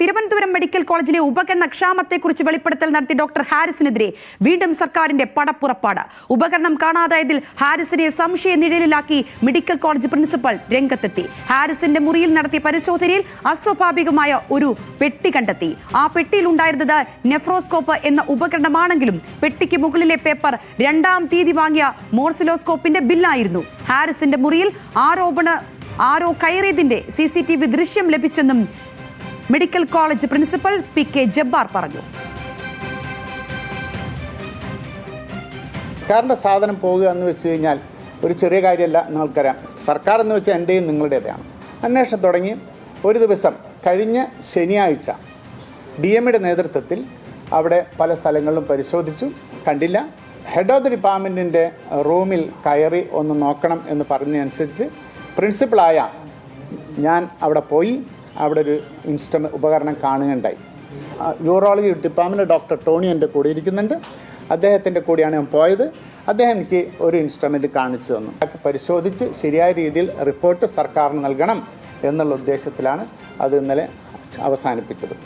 Thiruvananthapuram medical കോളേജിലെ ഉപകരണ ക്ഷാമത്തെക്കുറിച്ച് വെളിപ്പെടുത്തൽ നടത്തിയ ഡോക്ടർ ഹാരിസിനെതിരെ വീണ്ടും സർക്കാരിന്റെ പടപ്പുറപ്പാട്. ഉപകരണം കാണാതായതിൽ ഹാരിസിനെ സംശയ നിഴലിലാക്കി മെഡിക്കൽ കോളേജ് പ്രിൻസിപ്പൽ രംഗത്തെത്തി. ഹാരിസിന്റെ മുറിയിൽ നടത്തിയ പരിശോധനയിൽ അസ്വാഭാവികമായ ഒരു പെട്ടി കണ്ടെത്തി. ആ പെട്ടിയിൽ ഉണ്ടായിരുന്നത് നെഫ്രോസ്കോപ്പ് എന്ന ഉപകരണമാണെങ്കിലും പെട്ടിക്ക് മുകളിലെ പേപ്പർ 2-ാം തീയതി വാങ്ങിയ മോർസിലോസ്കോപ്പിന്റെ ബില്ലായിരുന്നു. ഹാരിസിന്റെ മുറിയിൽ ആരോ കയറിയതിന്റെ CCTV ദൃശ്യം ലഭിച്ചെന്നും medical college principal PK Jabbar പറഞ്ഞു. സർക്കാരിൻ്റെ സാധനം പോകുക എന്ന് വെച്ച് കഴിഞ്ഞാൽ ഒരു ചെറിയ കാര്യമല്ല. നിങ്ങൾക്കറിയാം, സർക്കാർ എന്ന് വെച്ചാൽ എൻ്റെയും നിങ്ങളുടേതാണ്. അന്വേഷണം തുടങ്ങി ഒരു ദിവസം കഴിഞ്ഞ ശനിയാഴ്ച DMയുടെ നേതൃത്വത്തിൽ അവിടെ പല സ്ഥലങ്ങളിലും പരിശോധിച്ചു, കണ്ടില്ല. ഹെഡ് ഓഫ് ദി ഡിപ്പാർട്ട്മെൻറ്റിൻ്റെ റൂമിൽ കയറി ഒന്ന് നോക്കണം എന്ന് പറഞ്ഞതനുസരിച്ച് പ്രിൻസിപ്പളായ ഞാൻ അവിടെ പോയി. അവിടെ ഒരു ഉപകരണം കാണുകയുണ്ടായി. യൂറോളജി ഡിപ്പാർട്ട്മെൻറ്റ് ഡോക്ടർ ടോണി എൻ്റെ കൂടെ ഇരിക്കുന്നുണ്ട്. അദ്ദേഹത്തിൻ്റെ കൂടെയാണ് ഞാൻ പോയത്. അദ്ദേഹം എനിക്ക് ഒരു ഇൻസ്ട്രുമെൻ്റ് കാണിച്ചു തന്നു. പരിശോധിച്ച് ശരിയായ രീതിയിൽ റിപ്പോർട്ട് സർക്കാരിന് നൽകണം എന്നുള്ള ഉദ്ദേശത്തിലാണ് അത് ഇന്നലെ അവസാനിപ്പിച്ചത്.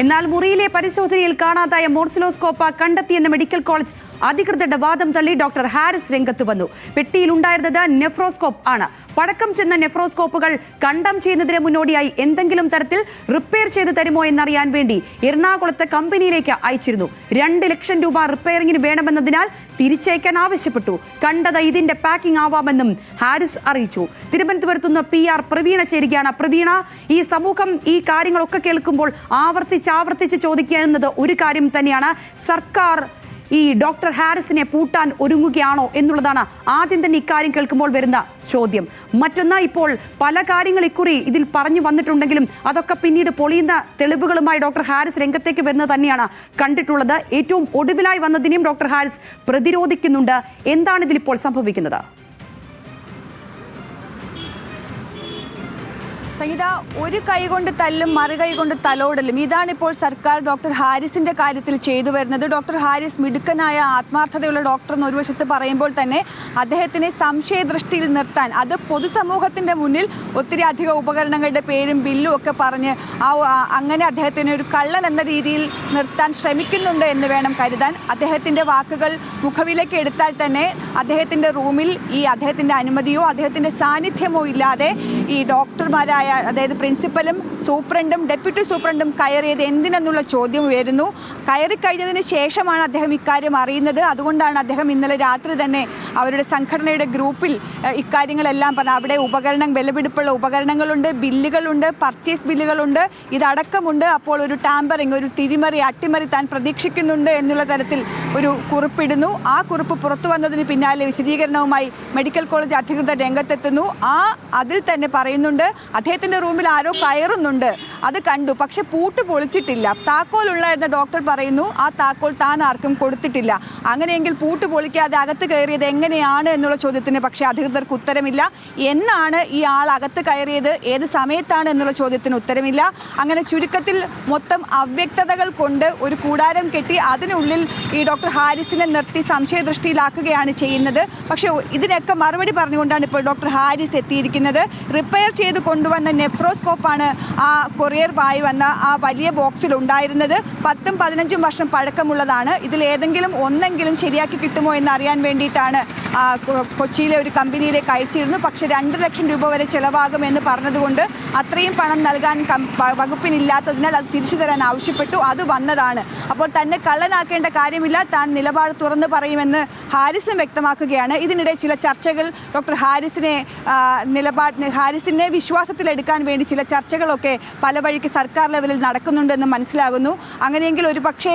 എന്നാൽ മുറിയിലെ പരിശോധനയിൽ കാണാതായ മോർസിലോസ്കോപ്പ് കണ്ടെത്തിയെന്ന മെഡിക്കൽ കോളേജ് അധികൃതരുടെ വാദം തള്ളി ഡോക്ടർ ഹാരിസ് രംഗത്ത് വന്നു. പെട്ടിയിൽ ഉണ്ടായിരുന്നത് നെഫ്രോസ്കോപ്പ് ആണ്. പഴക്കം ചെന്ന നെഫ്രോസ്കോപ്പുകൾ കണ്ടം ചെയ്യുന്നതിന് മുന്നോടിയായി എന്തെങ്കിലും തരത്തിൽ റിപ്പയർ ചെയ്ത് തരുമോ എന്നറിയാൻ വേണ്ടി എറണാകുളത്തെ കമ്പനിയിലേക്ക് അയച്ചിരുന്നു. 2 ലക്ഷം രൂപ റിപ്പയറിംഗിന് വേണമെന്നതിനാൽ തിരിച്ചയക്കാൻ ആവശ്യപ്പെട്ടു. കണ്ടത് ഇതിന്റെ പാക്കിംഗ് ആവാമെന്നും ഹാരിസ് അറിയിച്ചു. തിരുവനന്തപുരത്തുനിന്ന് PR പ്രവീണ ചേരുകയാണ്. പ്രവീണ, ഈ സമൂഹം ഈ കാര്യങ്ങളൊക്കെ കേൾക്കുമ്പോൾ ആവർത്തിച്ച് ചോദിക്കുക എന്നത് ഒരു കാര്യം തന്നെയാണ്. സർക്കാർ ഈ ഡോക്ടർ ഹാരിസിനെ പൂട്ടാൻ ഒരുങ്ങുകയാണോ എന്നുള്ളതാണ് ആദ്യം തന്നെ ഇക്കാര്യം കേൾക്കുമ്പോൾ വരുന്ന ചോദ്യം. മറ്റൊന്ന്, ഇപ്പോൾ പല കാര്യങ്ങൾ ഇക്കുറി ഇതിൽ പറഞ്ഞു വന്നിട്ടുണ്ടെങ്കിലും അതൊക്കെ പിന്നീട് പൊളിയുന്ന തെളിവുകളുമായി ഡോക്ടർ ഹാരിസ് രംഗത്തേക്ക് വരുന്നത് തന്നെയാണ് കണ്ടിട്ടുള്ളത്. ഏറ്റവും ഒടുവിലായി വന്നതിനെയും ഡോക്ടർ ഹാരിസ് പ്രതിരോധിക്കുന്നുണ്ട്. എന്താണ് ഇതിലിപ്പോൾ സംഭവിക്കുന്നത്? സംഗീത, ഒരു കൈ കൊണ്ട് തല്ലും മറുകൈ കൊണ്ട് തലോടലും, ഇതാണിപ്പോൾ സർക്കാർ ഡോക്ടർ ഹാരിസിന്റെ കാര്യത്തിൽ ചെയ്തു വരുന്നത്. ഡോക്ടർ ഹാരിസ് മിടുക്കനായ ആത്മാർത്ഥതയുള്ള ഡോക്ടർ എന്ന് ഒരു വശത്ത് പറയുമ്പോൾ തന്നെ അദ്ദേഹത്തിനെ സംശയദൃഷ്ടിയിൽ നിർത്താൻ, അത് പൊതുസമൂഹത്തിന്റെ മുന്നിൽ ഒത്തിരി അധികം ഉപകരണങ്ങളുടെ പേരും ബില്ലും ഒക്കെ പറഞ്ഞ് അങ്ങനെ അദ്ദേഹത്തിനെ ഒരു കള്ളൻ എന്ന രീതിയിൽ നിർത്താൻ ശ്രമിക്കുന്നുണ്ട് എന്ന് വേണം കരുതാൻ. അദ്ദേഹത്തിന്റെ വാക്കുകൾ മുഖവിലേക്ക് എടുത്താൽ തന്നെ അദ്ദേഹത്തിന്റെ റൂമിൽ അദ്ദേഹത്തിന്റെ അനുമതിയോ അദ്ദേഹത്തിന്റെ സാന്നിധ്യമോ ഇല്ലാതെ ഈ ഡോക്ടർമാരായ, അതായത് പ്രിൻസിപ്പലും സൂപ്രണ്ടും ഡെപ്യൂട്ടി സൂപ്രണ്ടും കയറിയത് എന്തിനെന്നുള്ള ചോദ്യം ഉയരുന്നു. കയറിക്കഴിഞ്ഞതിന് ശേഷമാണ് അദ്ദേഹം ഇക്കാര്യം അറിയുന്നത്. അതുകൊണ്ടാണ് അദ്ദേഹം ഇന്നലെ രാത്രി തന്നെ അവരുടെ സംഘടനയുടെ ഗ്രൂപ്പിൽ ഇക്കാര്യങ്ങളെല്ലാം പറഞ്ഞു. അവിടെ വിലപിടിപ്പുള്ള ഉപകരണങ്ങളുണ്ട്, ബില്ലുകളുണ്ട്, പർച്ചേസ് ബില്ലുകളുണ്ട്, ഇതടക്കമുണ്ട്. അപ്പോൾ ഒരു ടാമ്പറിങ്, ഒരു അട്ടിമറി താൻ പ്രതീക്ഷിക്കുന്നുണ്ട് എന്നുള്ള തരത്തിൽ ഒരു കുറിപ്പിടുന്നു. ആ കുറിപ്പ് പുറത്തു വന്നതിന് പിന്നാലെ വിശദീകരണവുമായി മെഡിക്കൽ കോളേജ് അധികൃതർ രംഗത്തെത്തുന്നു. അതിൽ തന്നെ പറയുന്നുണ്ട്, അദ്ദേഹത്തിൻ്റെ റൂമിൽ ആരോ കയറുന്നുണ്ട്, അത് കണ്ടു, പക്ഷെ പൂട്ട് പൊളിച്ചിട്ടില്ല. താക്കോൽ ഉള്ളായിരുന്ന ഡോക്ടർ പറയുന്നു ആ താക്കോൽ താൻ ആർക്കും കൊടുത്തിട്ടില്ല. അങ്ങനെയെങ്കിൽ പൂട്ട് പൊളിക്കാതെ അകത്ത് കയറിയത് എങ്ങനെയാണ് എന്നുള്ള ചോദ്യത്തിന് പക്ഷേ അധികൃതർക്ക് ഉത്തരമില്ല. എന്നാണ് ഈ ആൾ അകത്ത് കയറിയത്, ഏത് സമയത്താണ് എന്നുള്ള ചോദ്യത്തിന് ഉത്തരമില്ല. അങ്ങനെ ചുരുക്കത്തിൽ മൊത്തം അവ്യക്തതകൾ കൊണ്ട് ഒരു കൂടാരം കെട്ടി അതിനുള്ളിൽ ഈ ഡോക്ടർ ഹാരിസിനെ നിർത്തി സംശയദൃഷ്ടിയിലാക്കുകയാണ് ചെയ്യുന്നത്. പക്ഷേ ഇതിനൊക്കെ മറുപടി പറഞ്ഞുകൊണ്ടാണ് ഇപ്പോൾ ഡോക്ടർ ഹാരിസ് എത്തിയിരിക്കുന്നത്. റിപ്പയർ ചെയ്ത് കൊണ്ടുവന്ന നെഫ്രോസ്കോപ്പാണ് ആ കൊറിയറുമായി വന്ന ആ വലിയ ബോക്സിൽ ഉണ്ടായിരുന്നത്. 10-15 വർഷം പഴക്കമുള്ളതാണ്. ഇതിലേതെങ്കിലും ഒന്നെങ്കിലും ശരിയാക്കി കിട്ടുമോ എന്നറിയാൻ വേണ്ടിയിട്ടാണ് കൊച്ചിയിലെ ഒരു കമ്പനിയിലേക്ക് അയച്ചിരുന്നു. പക്ഷേ 2 ലക്ഷം രൂപ വരെ ചിലവാകുമെന്ന് പറഞ്ഞതുകൊണ്ട് അത്രയും പണം നൽകാൻ വകുപ്പിനില്ലാത്തതിനാൽ അത് തിരിച്ചു തരാൻ ആവശ്യപ്പെട്ടു. അത് വന്നതാണ്. അപ്പോൾ തന്നെ കള്ളനാക്കേണ്ട കാര്യമില്ല, താൻ നിലപാട് തുറന്നു പറയുമെന്ന് ഹാരിസും വ്യക്തമാക്കുകയാണ്. ഇതിനിടെ ചില ചർച്ചകൾ ഡോക്ടർ ഹാരിസിനെ വിശ്വാസത്തിലെടുക്കാൻ വേണ്ടി ചില ചർച്ചകളൊക്കെ പല വഴിക്ക് സർക്കാർ ലെവലിൽ നടക്കുന്നുണ്ടെന്ന് മനസ്സിലാകുന്നു. അങ്ങനെയെങ്കിൽ ഒരു പക്ഷേ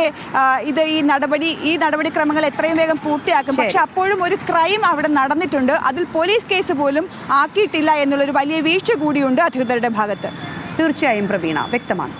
ഈ നടപടിക്രമങ്ങൾ എത്രയും വേഗം പൂർത്തിയാക്കും. പക്ഷെ അപ്പോഴും ഒരു ക്രൈം അവിടെ നടന്നിട്ടുണ്ട്. അതിൽ പോലീസ് കേസ് പോലും ആക്കിയിട്ടില്ല എന്നുള്ളൊരു വലിയ വീഴ്ച കൂടിയുണ്ട് അധികൃതരുടെ ഭാഗത്ത്. തീർച്ചയായും പ്രവീണ, വ്യക്തമാണ്.